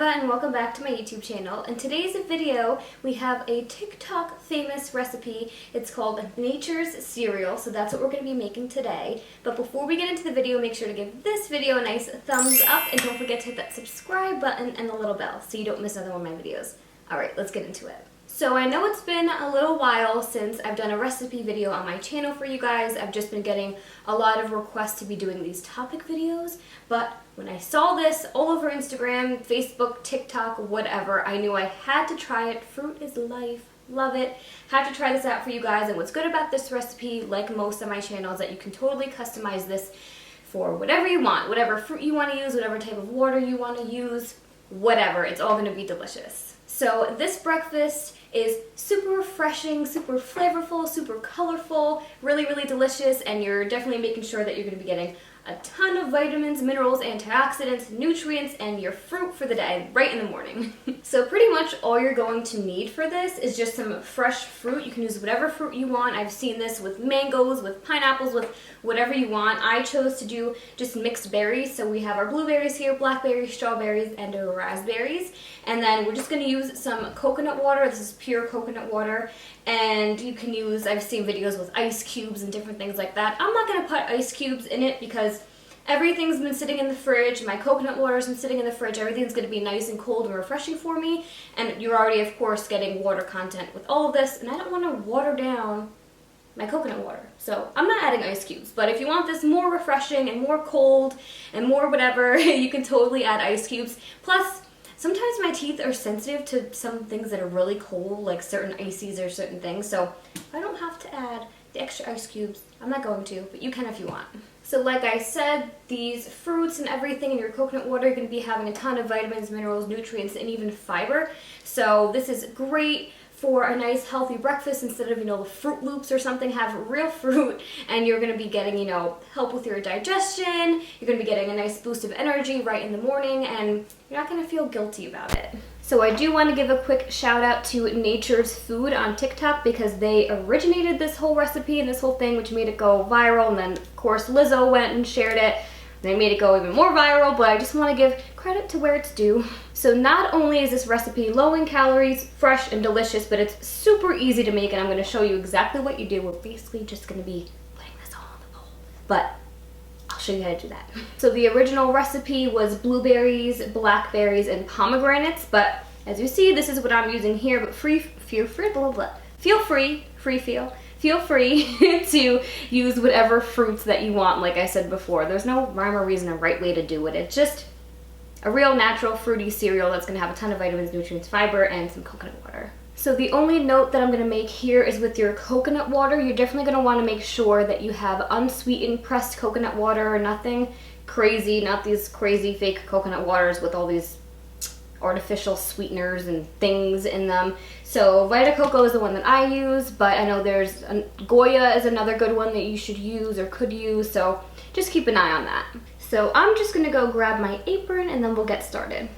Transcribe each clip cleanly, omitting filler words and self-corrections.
Eva and welcome back to my YouTube channel. In today's video, we have a TikTok famous recipe. It's called Nature's Cereal, so that's what we're going to be making today. But before we get into the video, make sure to give this video a nice thumbs up and don't forget to hit that subscribe button and the little bell so you don't miss another one of my videos. Alright, let's get into it. So I know it's been a little while since I've done a recipe video on my channel for you guys. I've just been getting a lot of requests to be doing these topic videos, but when I saw this all over Instagram, Facebook, TikTok, whatever, I knew I had to try it. Fruit is life. Love it. Had to try this out for you guys, and what's good about this recipe, like most of my channels, that you can totally customize this for whatever you want, whatever fruit you want to use, whatever type of water you want to use, whatever. It's all going to be delicious. So this breakfast is super refreshing, super flavorful, super colorful, really, really delicious, and you're definitely making sure that you're going to be getting a ton of vitamins, minerals, antioxidants, nutrients, and your fruit for the day, right in the morning. So pretty much all you're going to need for this is just some fresh fruit. You can use whatever fruit you want. I've seen this with mangoes, with pineapples, with whatever you want. I chose to do just mixed berries, so we have our blueberries here, blackberries, strawberries, and raspberries. And then we're just going to use some coconut water. This is pure coconut water. And you can use, I've seen videos with ice cubes and different things like that. I'm not going to put ice cubes in it because everything's been sitting in the fridge. My coconut water's been sitting in the fridge. Everything's going to be nice and cold and refreshing for me. And you're already, of course, getting water content with all of this. And I don't want to water down my coconut water. So I'm not adding ice cubes. But if you want this more refreshing and more cold and more whatever, you can totally add ice cubes. Plus, sometimes my teeth are sensitive to some things that are really cold, like certain ices or certain things. So I don't have to add the extra ice cubes. I'm not going to, but you can if you want. So like I said, these fruits and everything in your coconut water are going to be having a ton of vitamins, minerals, nutrients, and even fiber. So this is great for a nice healthy breakfast. Instead of, the Fruit Loops or something, have real fruit, and you're going to be getting, help with your digestion. You're going to be getting a nice boost of energy right in the morning, and you're not going to feel guilty about it. So I do want to give a quick shout out to Nature's Food on TikTok because they originated this whole recipe and this whole thing, which made it go viral, and then of course Lizzo went and shared it. They made it go even more viral, but I just want to give credit to where it's due. So not only is this recipe low in calories, fresh and delicious, but it's super easy to make, and I'm going to show you exactly what you do. We're basically just going to be putting this all on the bowl, but I'll show you how to do that. So the original recipe was blueberries, blackberries, and pomegranates, but as you see, this is what I'm using here, but feel free to use whatever fruits that you want. Like I said before, there's no rhyme or reason or right way to do it. It's just a real natural fruity cereal that's going to have a ton of vitamins, nutrients, fiber, and some coconut water. So the only note that I'm going to make here is with your coconut water, you're definitely going to want to make sure that you have unsweetened pressed coconut water, or nothing crazy, not these crazy fake coconut waters with all these artificial sweeteners and things in them. So Vita Coco is the one that I use, but I know there's Goya is another good one that you should use or could use, so just keep an eye on that. So I'm just gonna go grab my apron and then we'll get started.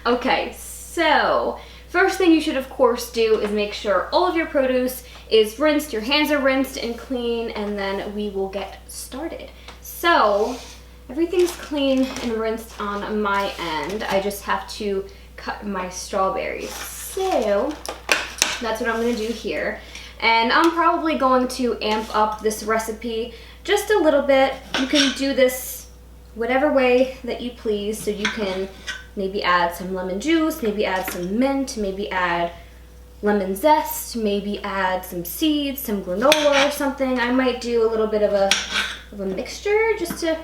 Okay, so first thing you should of course do is make sure all of your produce is rinsed, your hands are rinsed and clean, and then we will get started. So everything's clean and rinsed on my end. I just have to cut my strawberries. So that's what I'm going to do here. And I'm probably going to amp up this recipe just a little bit. You can do this whatever way that you please. So you can maybe add some lemon juice, maybe add some mint, maybe add lemon zest, maybe add some seeds, some granola or something. I might do a little bit of a mixture just to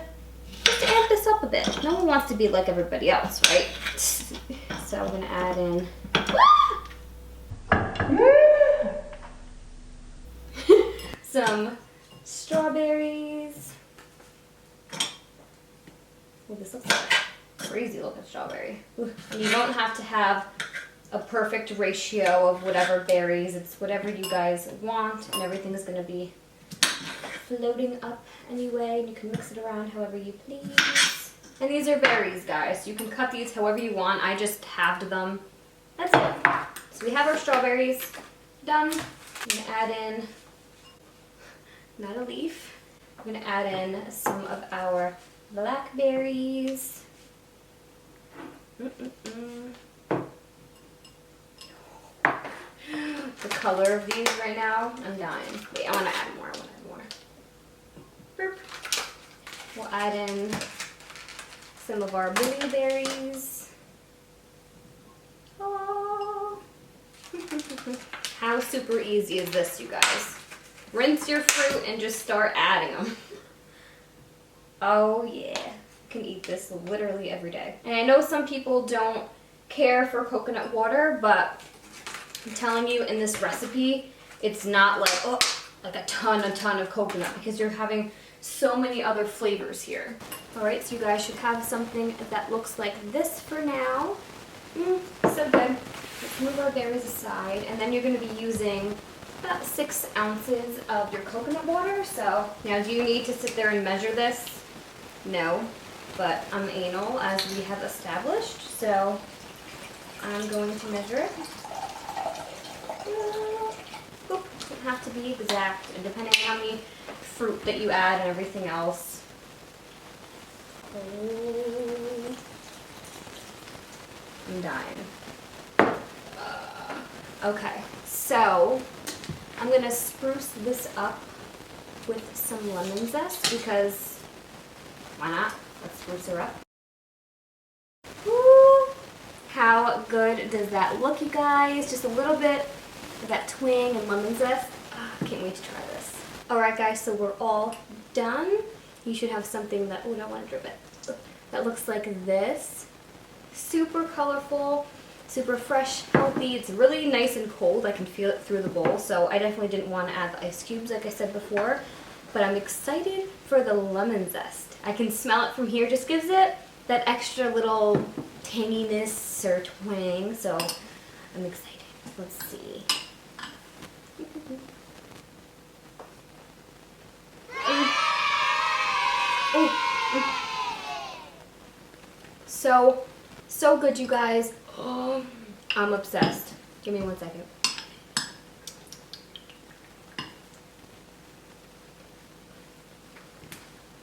amp this up a bit. No one wants to be like everybody else, right? So I'm going to add in some strawberries. Oh, this looks like a crazy looking strawberry. And you don't have to have a perfect ratio of whatever berries. It's whatever you guys want, and everything is going to be floating up anyway, and you can mix it around however you please. And these are berries, guys. You can cut these however you want. I just halved them. That's it. So we have our strawberries done. I'm going to add in, not a leaf, I'm going to add in some of our blackberries. The color of these right now, I'm dying. Wait, I want to add more. Burp. We'll add in some of our blueberries. Oh. How super easy is this, you guys? Rinse your fruit and just start adding them. Oh yeah, you can eat this literally every day. And I know some people don't care for coconut water, but I'm telling you, in this recipe, it's not like a ton of coconut, because you're having so many other flavors here. All right, so you guys should have something that looks like this for now. So good. Let's move our berries aside, and then you're going to be using about 6 ounces of your coconut water. So now, do you need to sit there and measure this? No, but I'm anal, as we have established, so I'm going to measure it. Oop, doesn't have to be exact, and depending on how many fruit that you add and everything else. Oh, I'm dying. Okay, so I'm going to spruce this up with some lemon zest, because why not? Let's spruce her up. Woo! How good does that look, you guys? Just a little bit of that twang and lemon zest. I can't wait to try this. Alright guys, so we're all done. You should have something that, oh, I don't want to drip it, that looks like this. Super colorful, super fresh, healthy. It's really nice and cold. I can feel it through the bowl, so I definitely didn't want to add the ice cubes like I said before. But I'm excited for the lemon zest. I can smell it from here. Just gives it that extra little tanginess or twang, so I'm excited. Let's see. So good, you guys. Oh, I'm obsessed. Give me 1 second.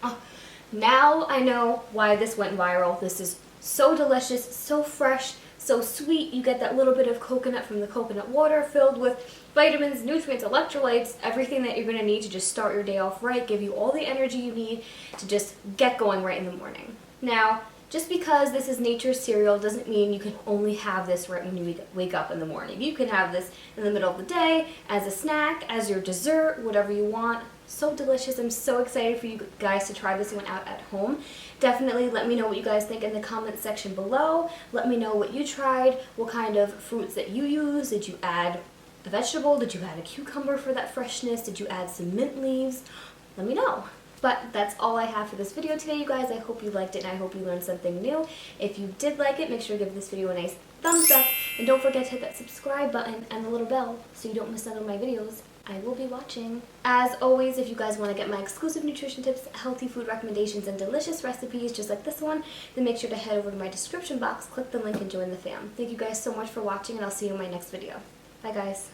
Oh, now I know why this went viral. This is so delicious, so fresh, so sweet. You get that little bit of coconut from the coconut water, filled with vitamins, nutrients, electrolytes, everything that you're going to need to just start your day off right, give you all the energy you need to just get going right in the morning. Now, just because this is nature's cereal doesn't mean you can only have this right when you wake up in the morning. You can have this in the middle of the day, as a snack, as your dessert, whatever you want. So delicious. I'm so excited for you guys to try this one out at home. Definitely let me know what you guys think in the comment section below. Let me know what you tried, what kind of fruits that you use. Did you add a vegetable? Did you add a cucumber for that freshness? Did you add some mint leaves? Let me know. But that's all I have for this video today, you guys. I hope you liked it and I hope you learned something new. If you did like it, make sure to give this video a nice thumbs up. And don't forget to hit that subscribe button and the little bell so you don't miss out on my videos. I will be watching. As always, if you guys want to get my exclusive nutrition tips, healthy food recommendations, and delicious recipes just like this one, then make sure to head over to my description box, click the link, and join the fam. Thank you guys so much for watching, and I'll see you in my next video. Bye, guys.